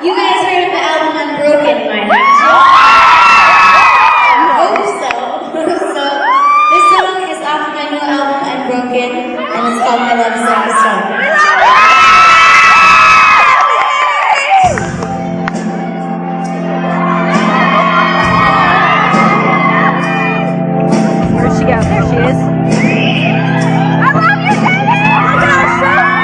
You guys heard of the album Unbroken by now? I hope so. So, this song is off my new album Unbroken, and it's called My Love Is Like a Song. Where'd she go? There she is. I love you, Demi! I love you, Demi!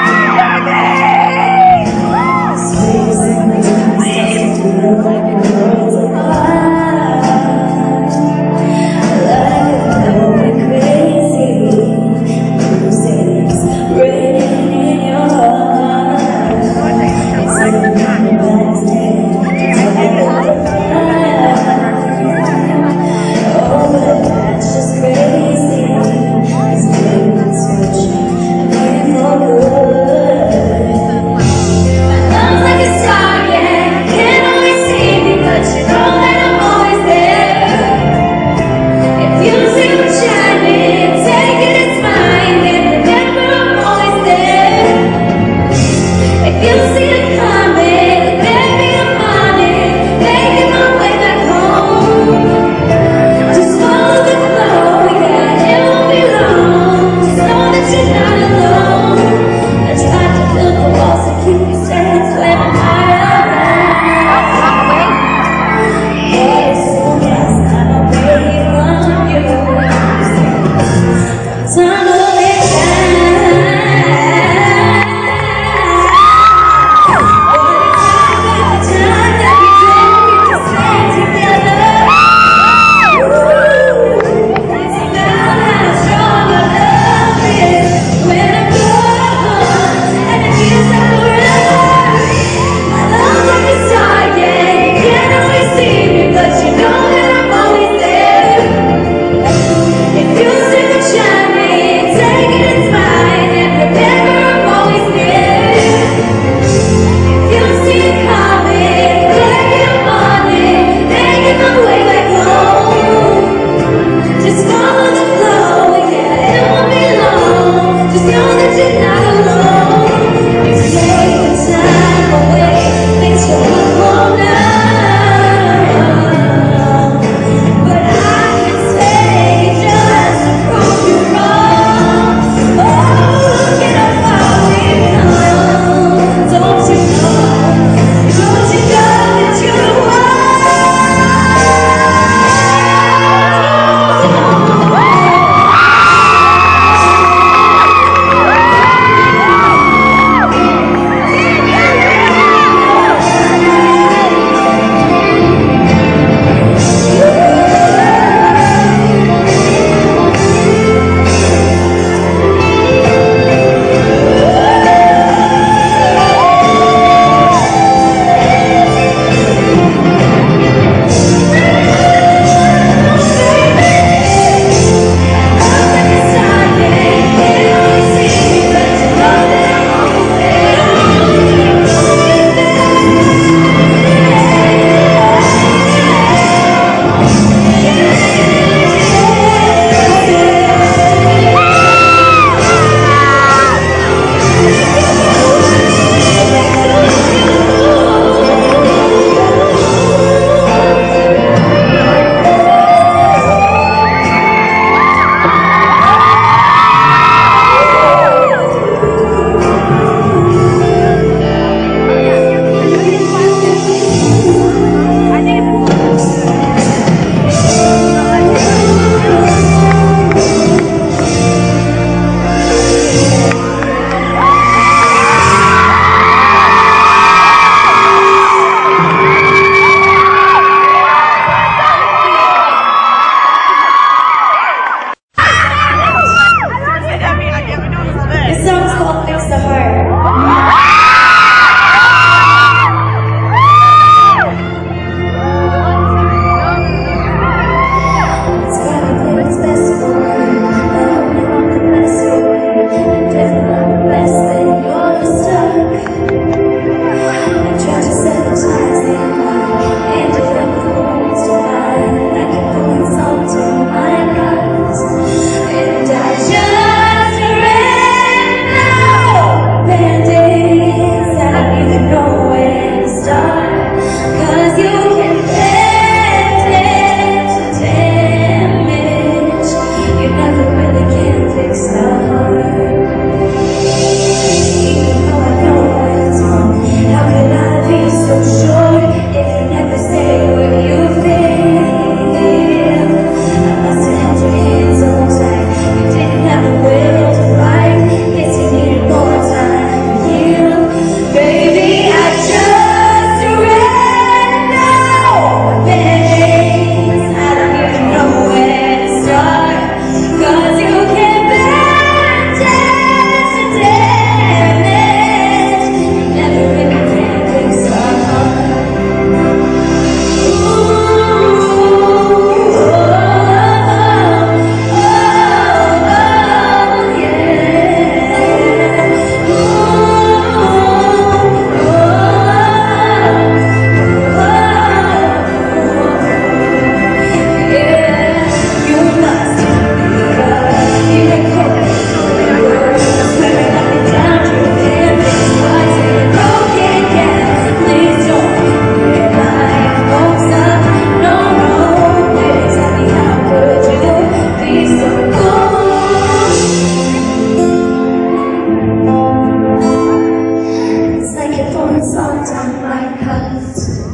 'cause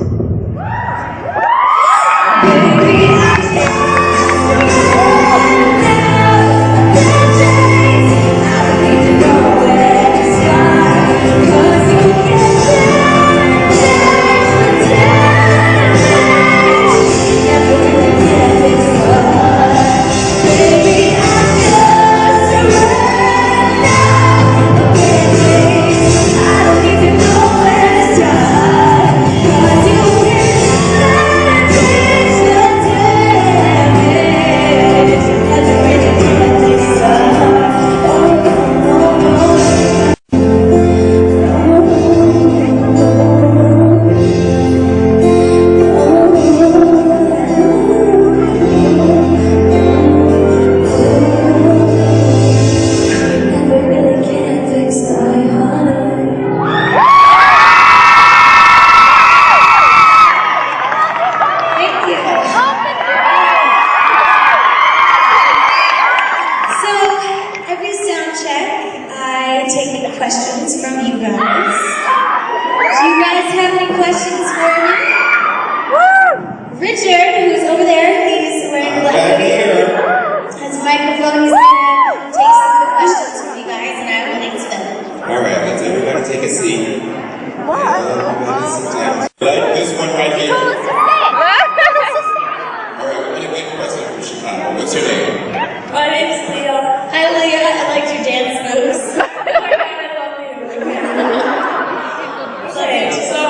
baby, I don't need to know where to start, 'cause you can never really get this far. Baby, I just surrender. I don't need to know where to start, 'cause you can fix the damage. Never really get this far. Oh, never really can fix my heart. Thank you. So, every sound check, I take questions from you guys. Do you guys have any questions for me? Richard, who's over there, he's wearing black hoodie, has a microphone. He's gonna take some of the questions from you guys, and I will answer them. Alright, let's everybody take a seat. Everybody sit down. Like this one right here. Alright, we're gonna get a question from Chicago. What's your name? My name's Leah. Hi, Leah. I liked your dance moves. Okay, so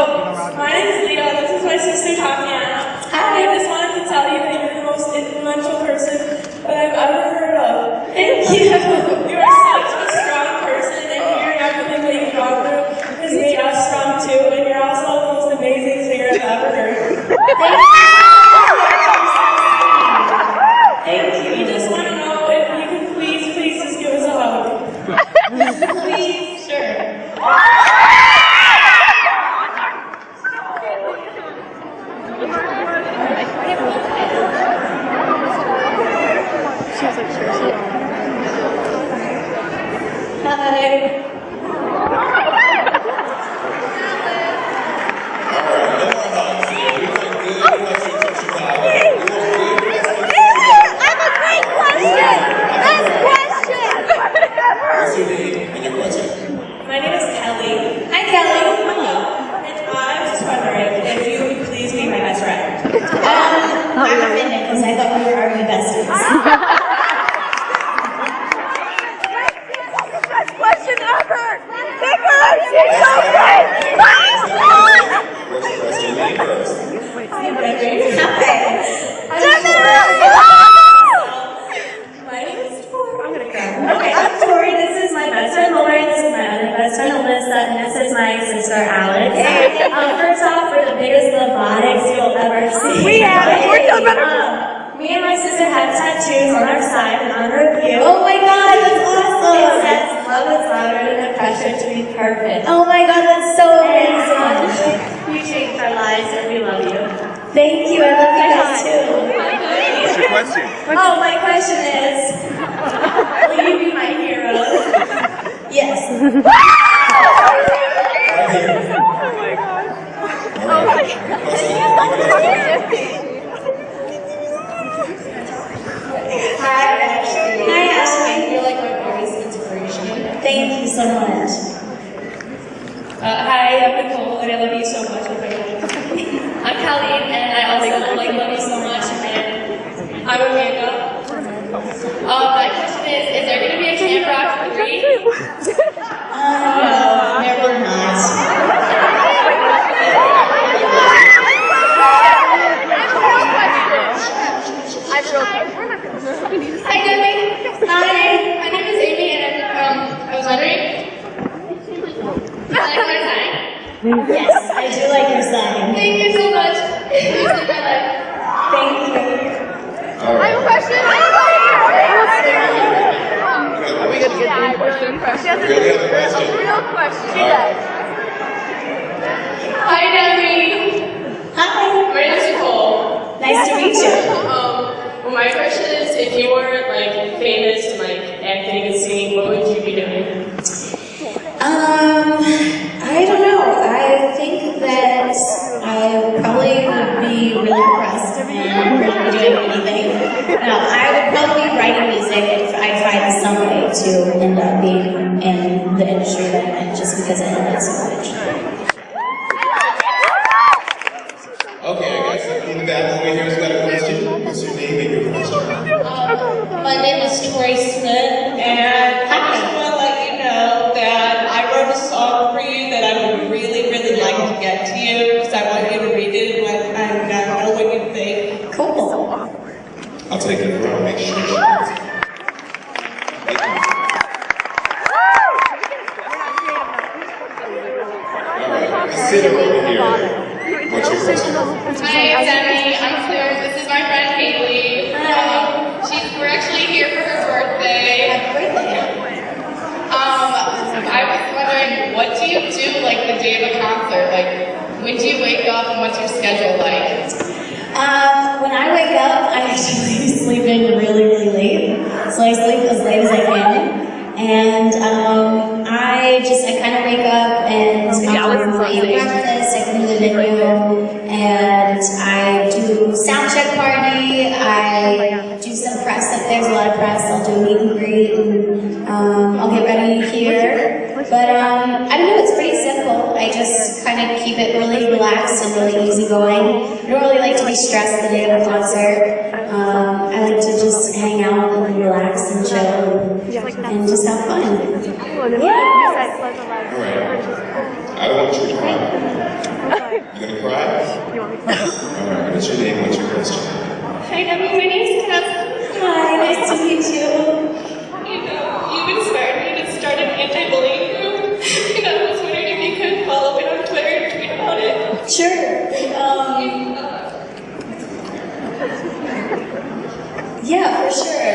my name is Leo. This is my sister Tatiana. Hi. I just wanted to tell you that you're the most influential person that I've ever heard of. Thank you. You are such a strong person, and hearing everything that you've gone through has made us strong too. And you're also the most amazing singer I've ever heard. Thank you. We just want to know if you can please just give us a hug. Please, sure. Hi. What's your name and your question? My name is Kelly. Hi, Kelly. And I'm just wondering if you would please be my best friend. I'm offended because I thought we were already besties. Best question ever! Pick her! She's so great! What's your question? Name first. My name is Tori. Okay, I'm Tori. This is my best friend Lori. This is my other best friend Alyssa. And this is my sister Alex. First off, we're the biggest Lovatics you'll ever see. We have it. We're so better. Me and my sister have tattoos on our side in honor of you. Oh my god, that's awesome! It says, love is louder than the pressure to be perfect. Oh my god, that's so amazing. You changed our lives and we love you. Thank you, I love you guys too. What's your question? Oh, my question is, will you be my hero? Yes. Right here. Oh my god. Hi, Ashley. Hi, Ashley. You're like my biggest inspiration. Thank you so much. Hi, I'm Nicole, and I love you so much. I'm Colleen, and I also love you so much. And I'm Amanda. My question is there going to be a Camp Rock 3? No, there will not. Hi, Demi. Hi, my name is Amy, and I was wondering. I like my sign. Yes, I do like your sign. Thank you so much. You saved my life. Thank you. All right. Question? Are we gonna get really have a question? Real question. All right. Hi, Demi. Hi. My name is Nicole. Nice to meet you. Well, my question is, if you weren't like famous and like acting and singing, what would you be doing? I don't know. I think that Consider over here. What's your question? Hi, I'm Demi. I'm Claire. This is my friend Haley. We're actually here for her birthday. Happy birthday. I was wondering, what do you do like the day of a concert? Like, when do you wake up and what's your schedule like? When I wake up, I actually sleep in really, really late. So I sleep as late as I can. And I kind of wake up and I eat breakfast, I come to the venue, and I do sound check party, I do some press if there's a lot of press, I'll do a meet and greet, and I'll get ready here. But I don't know, it's pretty simple. I just kind of keep it really relaxed and really easygoing. I don't really like to be stressed the day of a concert. I like to just hang out and relax and chill and just have fun. Yeah. Alright. I don't want you to cry. You gonna cry? Alright, what's your name? What's your question? Hi, Demi. My name's Cass. Hi, nice to meet you. You've inspired me to start an anti-bullying group. And I was wondering if you could follow it on Twitter and tweet about it. Sure. Yeah, for sure.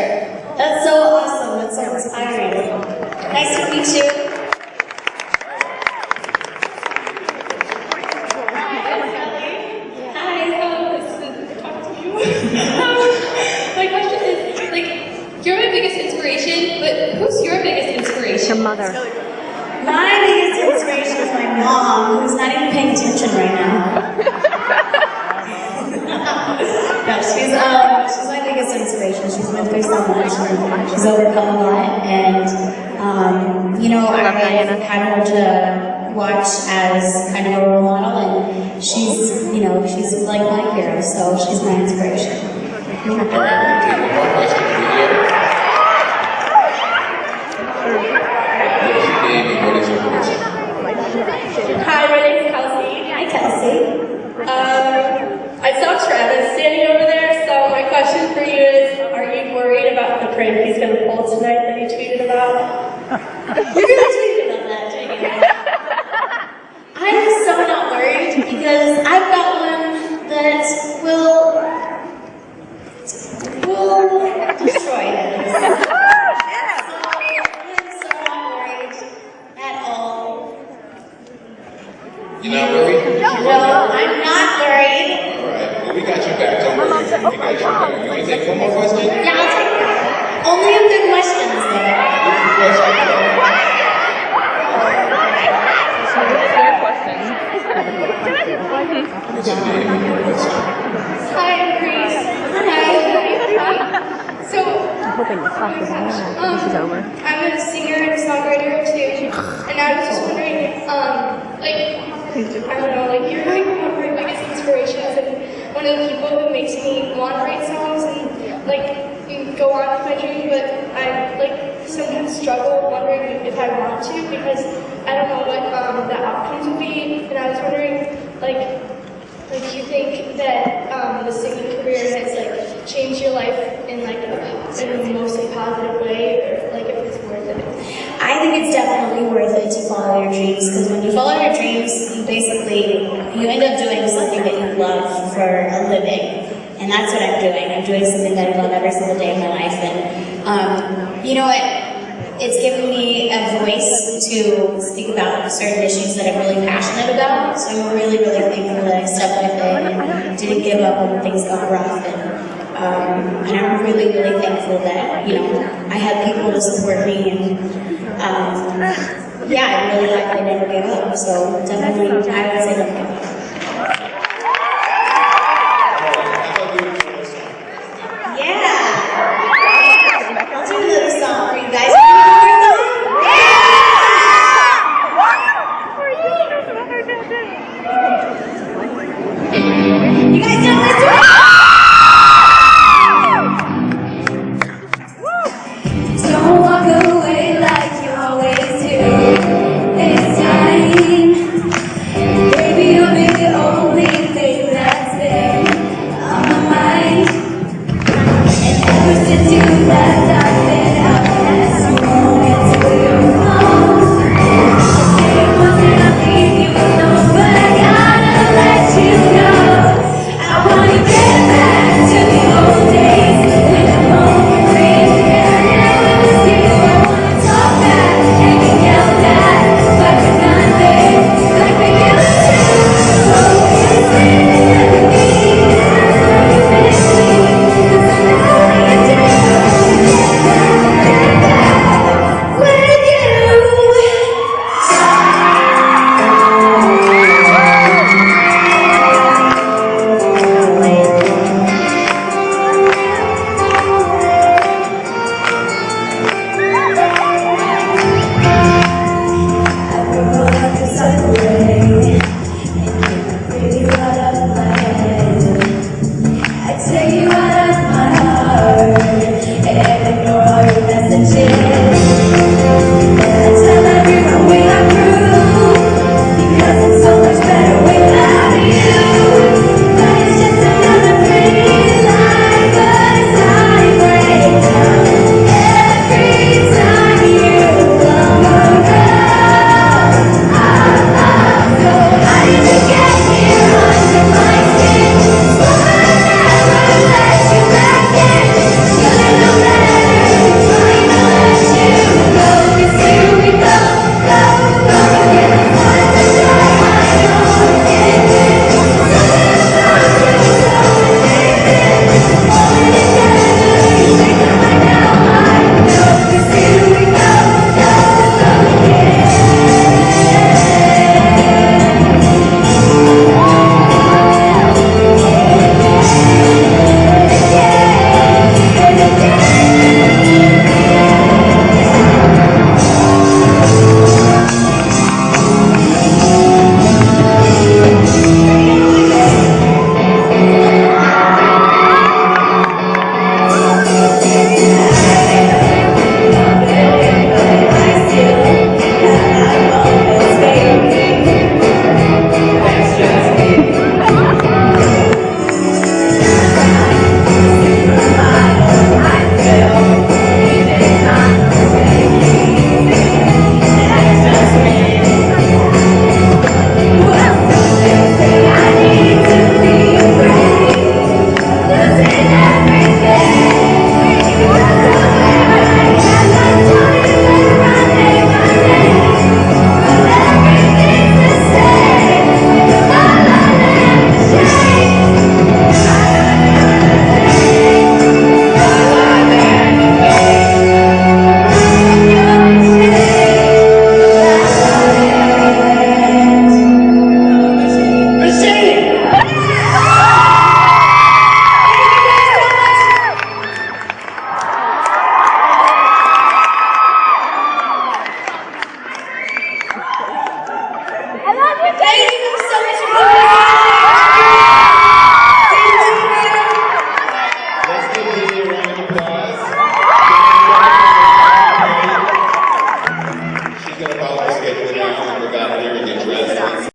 That's so awesome. That's so inspiring. Nice to meet you. My question is, like, you're my biggest inspiration, but who's your biggest inspiration? Your mother. My biggest inspiration is my mom, who's not even paying attention right now. No, she's my biggest inspiration. She's been through so much, and she's overcome a lot, and you know, I've had her to watch as kind of a role model, and she's like my hero, so she's my inspiration. Alright, we'll take one more question over here. What's your name and what is your question? Hi, my name's Kelsey. Hi, Kelsey. I saw Travis standing over there, so my question for you is, are you worried about the prank he's going to pull tonight that he tweeted about? You're gonna tweet about that, Jane. I'm so not worried because I've got one that will destroy it. So I'm so not worried at all. You're not worried? No, I'm not worried. Alright, well we got your back, don't worry. We got your back. You want to take one more question? Yeah, I'll take it. Only if they're questions though. What's your question? What's your name and your question? Hi, I'm Grace. Hi. So, I'm hoping the class is over. I'm a singer and a songwriter too, and I was just wondering, I don't know, like, you're like one of my biggest inspirations and one of the people who makes me want to write songs and, like, go on with my dream, but I, like, sometimes struggle wondering if I want to because I don't know what the outcomes would be, and I was wondering, like, do you think that the singing career has, like, changed your life in, like, in a mostly positive way, or, like, if it's worth it? I think it's definitely worth it to follow your dreams because when you follow your dreams, you end up doing something that you love for a living. And that's what I'm doing. I'm doing something that I love every single day of my life. And you know what? It's given me a voice to speak about certain issues that I'm really passionate about. So I'm really, really thankful that I stuck with it and didn't give up when things got rough. And I'm really, really thankful that, I had people to support me. And yeah, I really hope I never give up. So definitely, I would say don't give up. I'll do another song for you guys. You guys know this one?